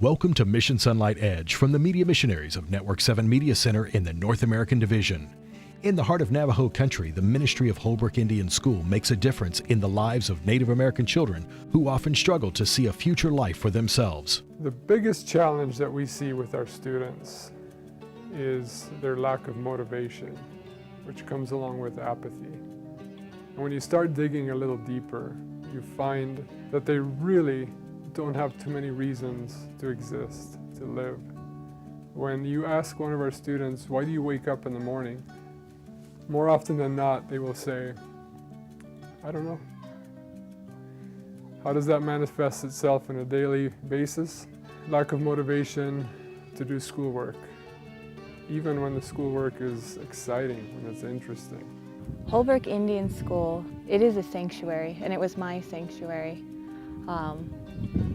Welcome to Mission Sonlight Edge from the Media Missionaries of Network 7 Media Center in the North American Division. In the heart of Navajo country, the ministry of Holbrook Indian School makes a difference in the lives of Native American children who often struggle to see a future life for themselves. The biggest challenge that we see with our students is their lack of motivation, which comes along with apathy. And when you start digging a little deeper, you find that they really don't have too many reasons to exist, to live. When you ask one of our students, why do you wake up in the morning? More often than not, they will say, I don't know. How does that manifest itself on a daily basis? Lack of motivation to do schoolwork, even when the schoolwork is exciting, when it's interesting. Holbrook Indian School, it is a sanctuary, and it was my sanctuary.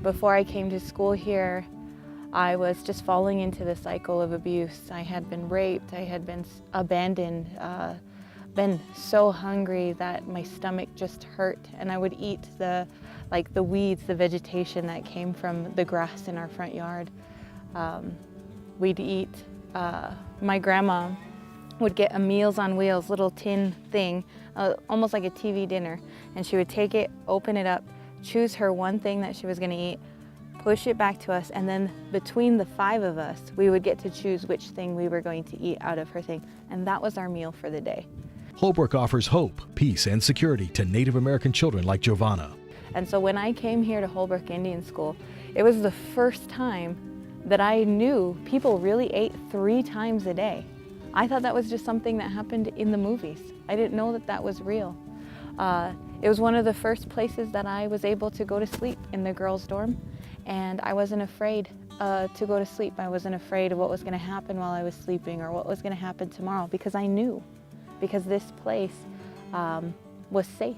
Before I came to school here, I was just falling into the cycle of abuse. I had been raped, I had been abandoned, been so hungry that my stomach just hurt, and I would eat the weeds, the vegetation that came from the grass in our front yard. We'd eat, my grandma would get a Meals on Wheels little tin thing, almost like a TV dinner, and she would take it, open it up, choose her one thing that she was going to eat, push it back to us, and then between the 5 of us, we would get to choose which thing we were going to eat out of her thing, and that was our meal for the day. Holbrook offers hope, peace, and security to Native American children like Giovanna. And so when I came here to Holbrook Indian School, it was the first time that I knew people really ate 3 times a day. I thought that was just something that happened in the movies. I didn't know that that was real. It was one of the first places that I was able to go to sleep in the girls' dorm, and I wasn't afraid to go to sleep. I wasn't afraid of what was going to happen while I was sleeping or what was going to happen tomorrow, because I knew, because this place was safe.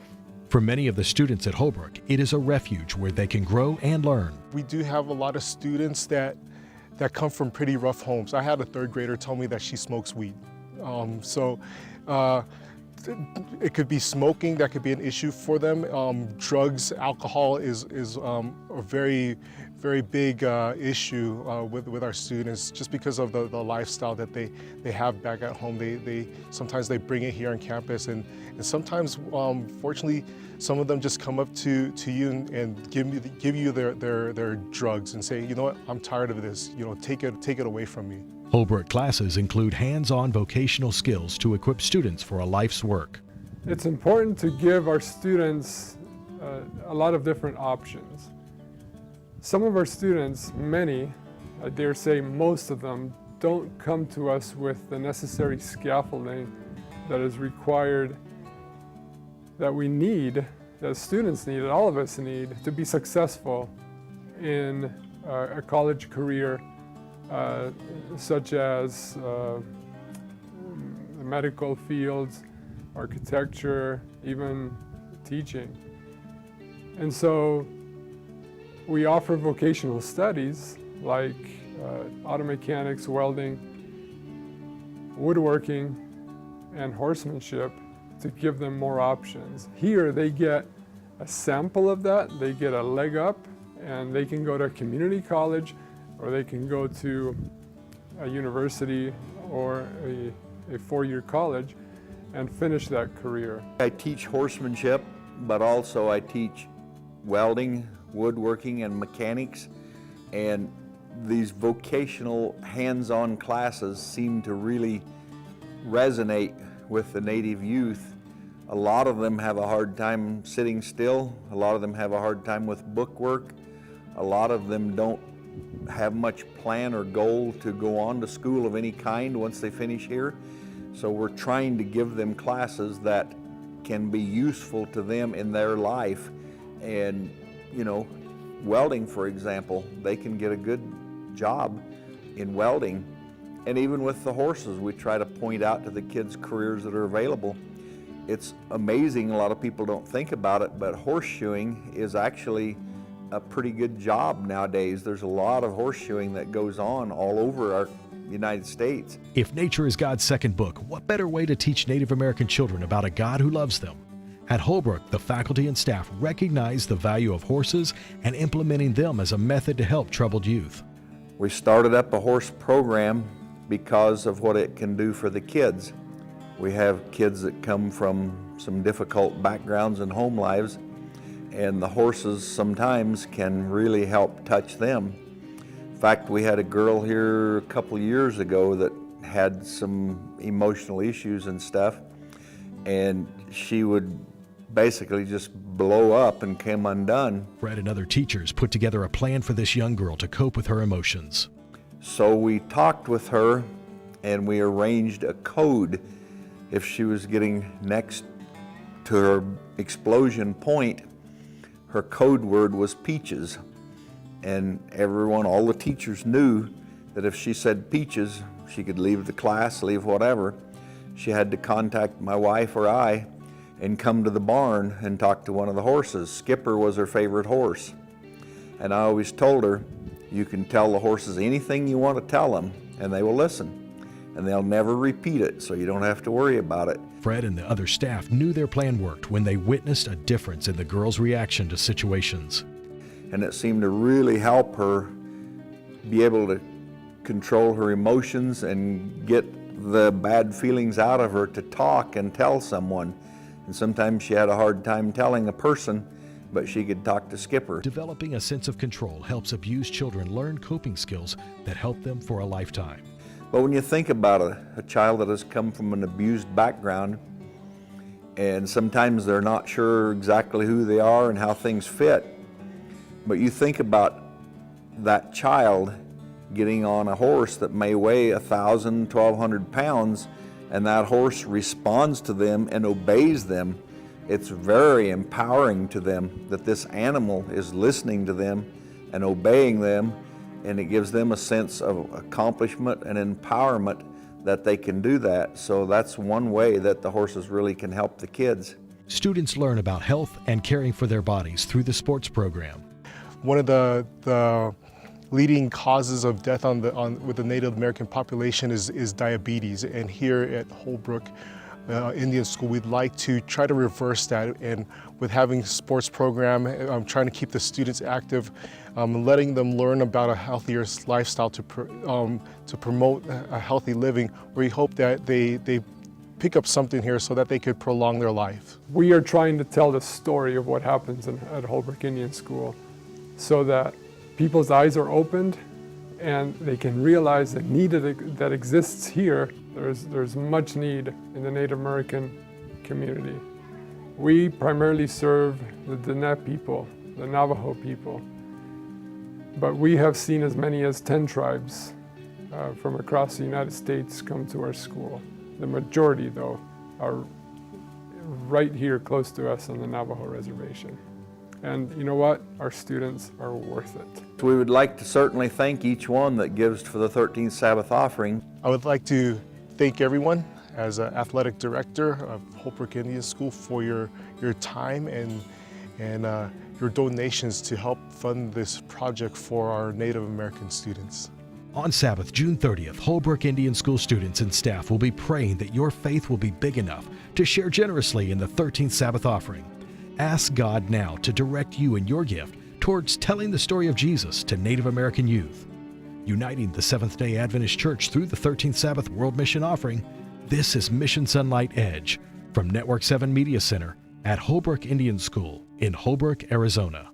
For many of the students at Holbrook, it is a refuge where they can grow and learn. We do have a lot of students that come from pretty rough homes. I had a 3rd grader tell me that she smokes weed. It could be smoking that could be an issue for them. Drugs, alcohol is a very, very big issue with our students, just because of the lifestyle that they have back at home. Sometimes they bring it here on campus, and sometimes, fortunately, some of them just come up to you and give you their drugs and say, you know what, I'm tired of this. You know, take it away from me. Holbrook classes include hands-on vocational skills to equip students for a life's work. It's important to give our students a lot of different options. Some of our students, many, I dare say most of them, don't come to us with the necessary scaffolding that is required, that we need, that students need, that all of us need to be successful in a college career, such as the medical fields, architecture, even teaching. And so we offer vocational studies like auto mechanics, welding, woodworking, and horsemanship to give them more options. Here they get a sample of that, they get a leg up, and they can go to a community college, or they can go to a university or a 4-year college and finish that career. I teach horsemanship, but also I teach welding, woodworking, and mechanics. And these vocational hands-on classes seem to really resonate with the Native youth. A lot of them have a hard time sitting still. A lot of them have a hard time with bookwork. A lot of them don't have much plan or goal to go on to school of any kind once they finish here. So we're trying to give them classes that can be useful to them in their life. And, you know, welding, for example, they can get a good job in welding. And even with the horses, we try to point out to the kids careers that are available. It's amazing, a lot of people don't think about it, but horseshoeing is actually a pretty good job nowadays. There's a lot of horseshoeing that goes on all over our United States. If nature is God's second book, what better way to teach Native American children about a God who loves them? At Holbrook, the faculty and staff recognize the value of horses and implementing them as a method to help troubled youth. We started up a horse program because of what it can do for the kids. We have kids that come from some difficult backgrounds and home lives, and the horses sometimes can really help touch them. In fact, we had a girl here a couple years ago that had some emotional issues and stuff, and she would basically just blow up and came undone. Fred and other teachers put together a plan for this young girl to cope with her emotions. So we talked with her and we arranged a code. If she was getting next to her explosion point, her code word was peaches. And everyone, all the teachers knew that if she said peaches, she could leave the class, leave whatever. She had to contact my wife or I and come to the barn and talk to one of the horses. Skipper was her favorite horse. And I always told her, you can tell the horses anything you want to tell them and they will listen. And they'll never repeat it, so you don't have to worry about it. Fred and the other staff knew their plan worked when they witnessed a difference in the girl's reaction to situations. And it seemed to really help her be able to control her emotions and get the bad feelings out of her to talk and tell someone. And sometimes she had a hard time telling a person, but she could talk to Skipper. Developing a sense of control helps abused children learn coping skills that help them for a lifetime. But when you think about a child that has come from an abused background, and sometimes they're not sure exactly who they are and how things fit, but you think about that child getting on a horse that may weigh 1,000, 1,200 pounds, and that horse responds to them and obeys them. It's very empowering to them that this animal is listening to them and obeying them, and it gives them a sense of accomplishment and empowerment that they can do that. So that's one way that the horses really can help the kids. Students learn about health and caring for their bodies through the sports program. One of the leading causes of death with the Native American population is diabetes. And here at Holbrook Indian School, we'd like to try to reverse that. And with having a sports program, trying to keep the students active, letting them learn about a healthier lifestyle to promote a healthy living, we hope that they pick up something here so that they could prolong their life. We are trying to tell the story of what happens at Holbrook Indian School so that people's eyes are opened and they can realize the need that exists here. There's much need in the Native American community. We primarily serve the Diné people, the Navajo people, but we have seen as many as 10 tribes from across the United States come to our school. The majority, though, are right here close to us on the Navajo reservation. And you know what? Our students are worth it. We would like to certainly thank each one that gives for the 13th Sabbath offering. I would like to thank everyone as an athletic director of Holbrook Indian School for your time and your donations to help fund this project for our Native American students. On Sabbath, June 30th, Holbrook Indian School students and staff will be praying that your faith will be big enough to share generously in the 13th Sabbath offering. Ask God now to direct you and your gift towards telling the story of Jesus to Native American youth. Uniting the Seventh-day Adventist Church through the 13th Sabbath World Mission Offering, this is Mission Sonlight Edge from Network 7 Media Center at Holbrook Indian School in Holbrook, Arizona.